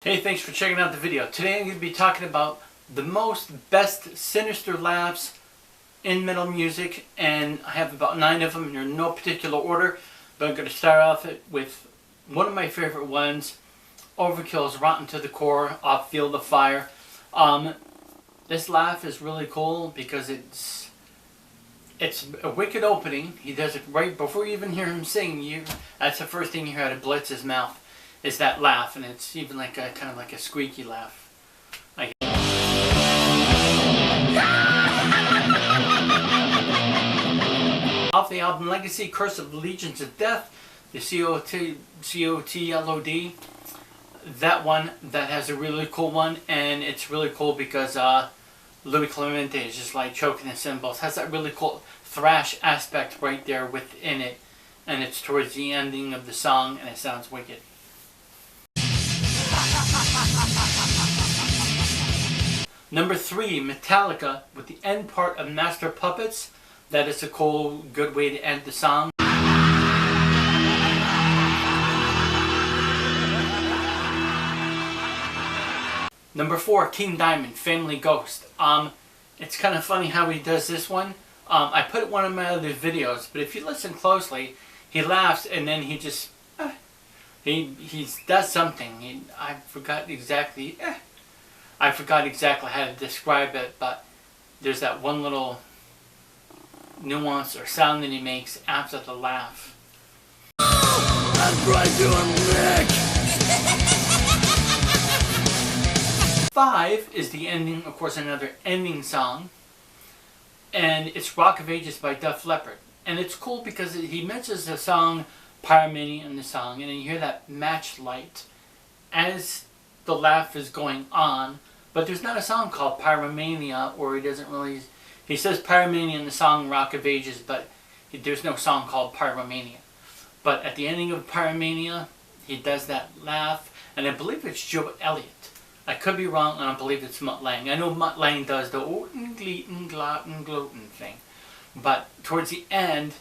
Hey, thanks for checking out the video. Today I'm going to be talking about the best Sinister laughs in metal music, and I have about 9 of them. They're in no particular order, but I'm going to start off with one of my favorite ones, Overkill's Rotten to the Core off Field of Fire. This laugh is really cool because it's a wicked opening. He does it right before you even hear him sing. That's the first thing you hear out of Blitz's mouth. Is that laugh, and it's even like a kind of like a squeaky laugh. Off the album Legacy, Curse of Legions of Death, the COTLOD, that one, that has a really cool one, and it's really cool because Louis Clemente is just like choking the cymbals. Has that really cool thrash aspect right there within it, and it's towards the ending of the song, and it sounds wicked. Number 3, Metallica with the end part of Master Puppets. That is a cool, good way to end the song. Number 4, King Diamond, Family Ghost. It's kind of funny how he does this one. I put it in one of my other videos, but if you listen closely, he laughs and then he just he does something. I forgot exactly how to describe it, but there's that one little nuance or sound that he makes after the laugh. I'm right to a neck. 5 is the ending, of course, another ending song, and it's Rock of Ages by Def Leppard. And it's cool because he mentions the song Pyromania in the song, and then you hear that match light as the laugh is going on. But there's not a song called Pyromania, or he doesn't really... He says Pyromania in the song Rock of Ages, but there's no song called Pyromania. But at the ending of Pyromania, he does that laugh, and I believe it's Joe Elliott. I could be wrong, and I believe it's Mutt Lange. I know Mutt Lange does the oten, gleeten, gloten, gloten thing. But towards the end,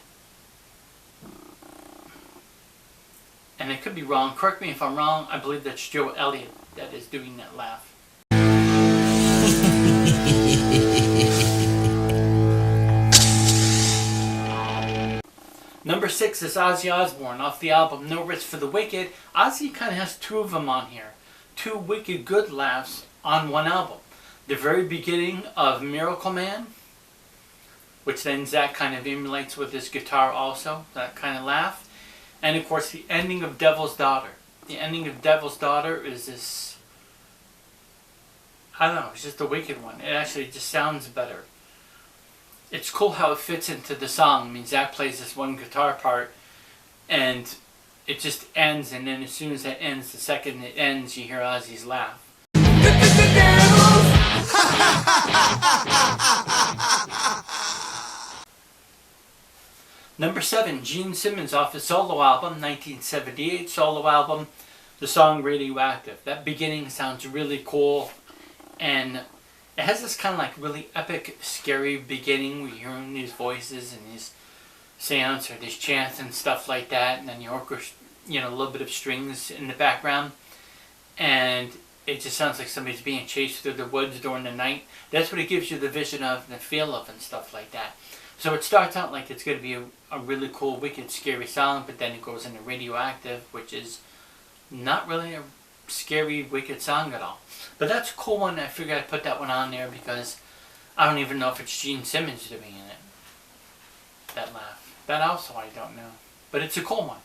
and I could be wrong, correct me if I'm wrong, I believe that's Joe Elliott that is doing that laugh. Number 6 is Ozzy Osbourne off the album No Rest for the Wicked. Ozzy kind of has 2 of them on here. 2 wicked good laughs on one album. The very beginning of Miracle Man, which then Zach kind of emulates with his guitar also, that kind of laugh. And of course the ending of Devil's Daughter. The ending of Devil's Daughter is this, I don't know, it's just a wicked one. It actually just sounds better. It's cool how it fits into the song. I mean, Zach plays this one guitar part, and it just ends, and then as soon as that ends, the second it ends, you hear Ozzy's laugh. Number 7, Gene Simmons off his solo album, 1978 solo album, the song Radioactive. That beginning sounds really cool, and it has this kind of like really epic, scary beginning where you're hearing these voices and these seance or these chants and stuff like that, and then the orchestra, a little bit of strings in the background, and it just sounds like somebody's being chased through the woods during the night. That's what it gives you the vision of and the feel of and stuff like that. So it starts out like it's going to be a really cool, wicked, scary song, but then it goes into Radioactive, which is not really a scary, wicked song at all. But that's a cool one. I figured I'd put that one on there because I don't even know if it's Gene Simmons doing it. That laugh. That also I don't know. But it's a cool one.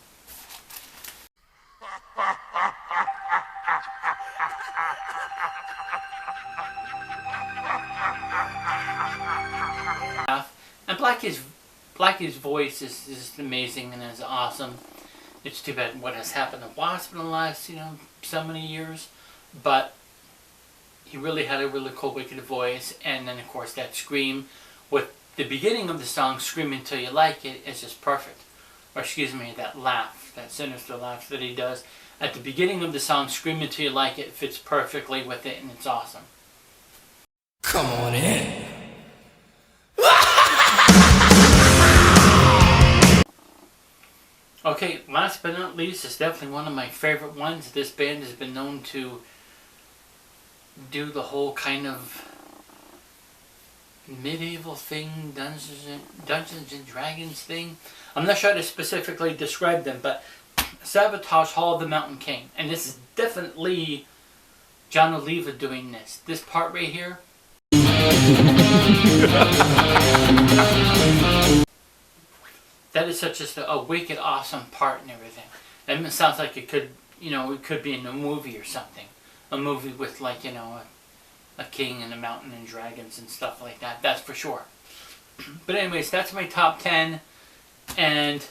And Blackie's voice is just amazing and is awesome. It's too bad what has happened to Wasp in the last, so many years. But he really had a really cool, wicked voice. And then, of course, that scream with the beginning of the song, Scream Until You Like It, is just perfect. Or excuse me, that laugh, that sinister laugh that he does at the beginning of the song, Scream Until You Like It, fits perfectly with it, and it's awesome. Come on in. Okay, last but not least, is definitely one of my favorite ones. This band has been known to do the whole kind of medieval thing, Dungeons and Dragons thing. I'm not sure how to specifically describe them, but Savatage, Hall of the Mountain King. And this is definitely John Oliva doing this. This part right here. That is such a wicked awesome part and everything. And it sounds like it could, it could be in a movie or something. A movie with like, a king and a mountain and dragons and stuff like that. That's for sure. But anyways, that's my top 10. And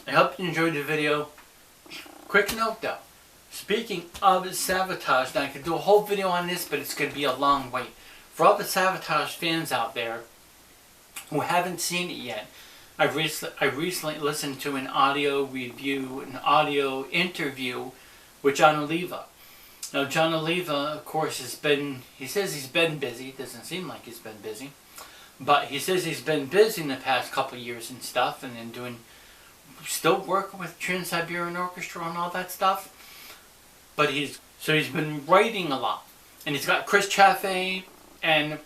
I hope you enjoyed the video. Quick note though. Speaking of Savatage, now I could do a whole video on this, but it's going to be a long wait. For all the Savatage fans out there who haven't seen it yet, I recently listened to an audio review, an audio interview with John Oliva. Now John Oliva, of course, he says he's been busy. It doesn't seem like he's been busy. But he says he's been busy in the past couple of years and stuff, and then still working with Trans-Siberian Orchestra and all that stuff. But he's been writing a lot. And he's got Chris Chaffee, and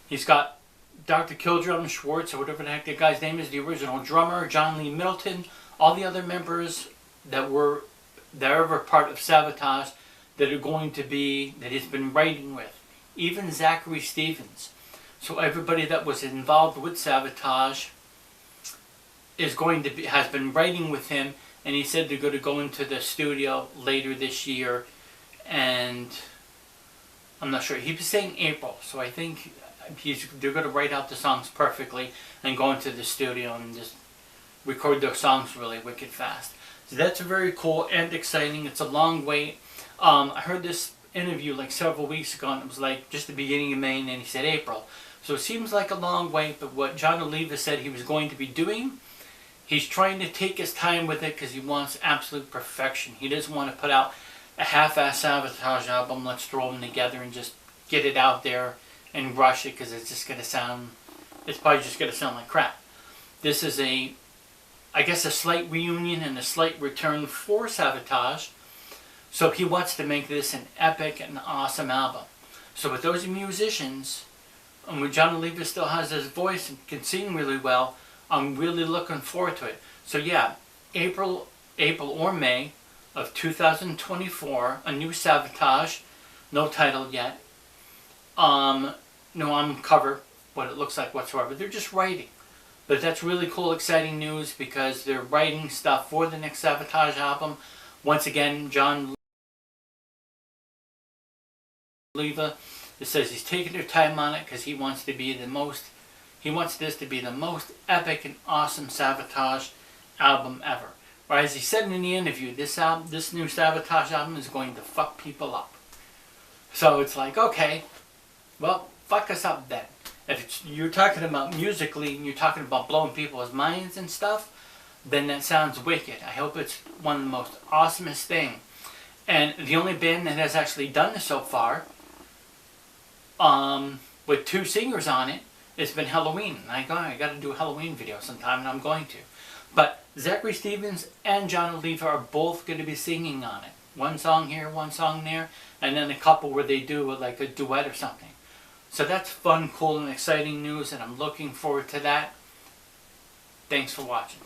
he's got Dr. Kildrum Schwartz, or whatever the heck the guy's name is, the original drummer, John Lee Middleton, all the other members that were part of Savatage that he's been writing with. Even Zachary Stevens. So everybody that was involved with Savatage has been writing with him, and he said they're going to go into the studio later this year, and I'm not sure. He was saying April, so I think they're going to write out the songs perfectly and go into the studio and just record their songs really wicked fast. So that's very cool and exciting. It's a long wait. I heard this interview like several weeks ago, and it was like just the beginning of May, and then he said April. So it seems like a long wait, but what John Oliva said he was going to be doing, he's trying to take his time with it because he wants absolute perfection. He doesn't want to put out a half-ass Savatage album, let's throw them together and just get it out there and rush it, because it's probably just going to sound like crap. This is I guess a slight reunion and a slight return for Savatage. So he wants to make this an epic and awesome album. So with those musicians, and when John Oliva still has his voice and can sing really well, I'm really looking forward to it. So yeah, April or May of 2024, a new Savatage, no title yet. No on cover, what it looks like whatsoever. They're just writing. But that's really cool, exciting news, because they're writing stuff for the next Savatage album. Once again, John Oliva, it says he's taking their time on it because he wants this to be the most epic and awesome Savatage album ever. Or as he said in the interview, this new Savatage album is going to fuck people up. So it's like, okay, well, fuck us up then. If you're talking about musically and you're talking about blowing people's minds and stuff, then that sounds wicked. I hope it's one of the most awesomest thing. And the only band that has actually done this so far, with 2 singers on it, it's been Halloween. I got to do a Halloween video sometime, and I'm going to. But Zachary Stevens and John Oliva are both going to be singing on it. One song here, one song there, and then a couple where they do like a duet or something. So that's fun, cool, and exciting news, and I'm looking forward to that. Thanks for watching.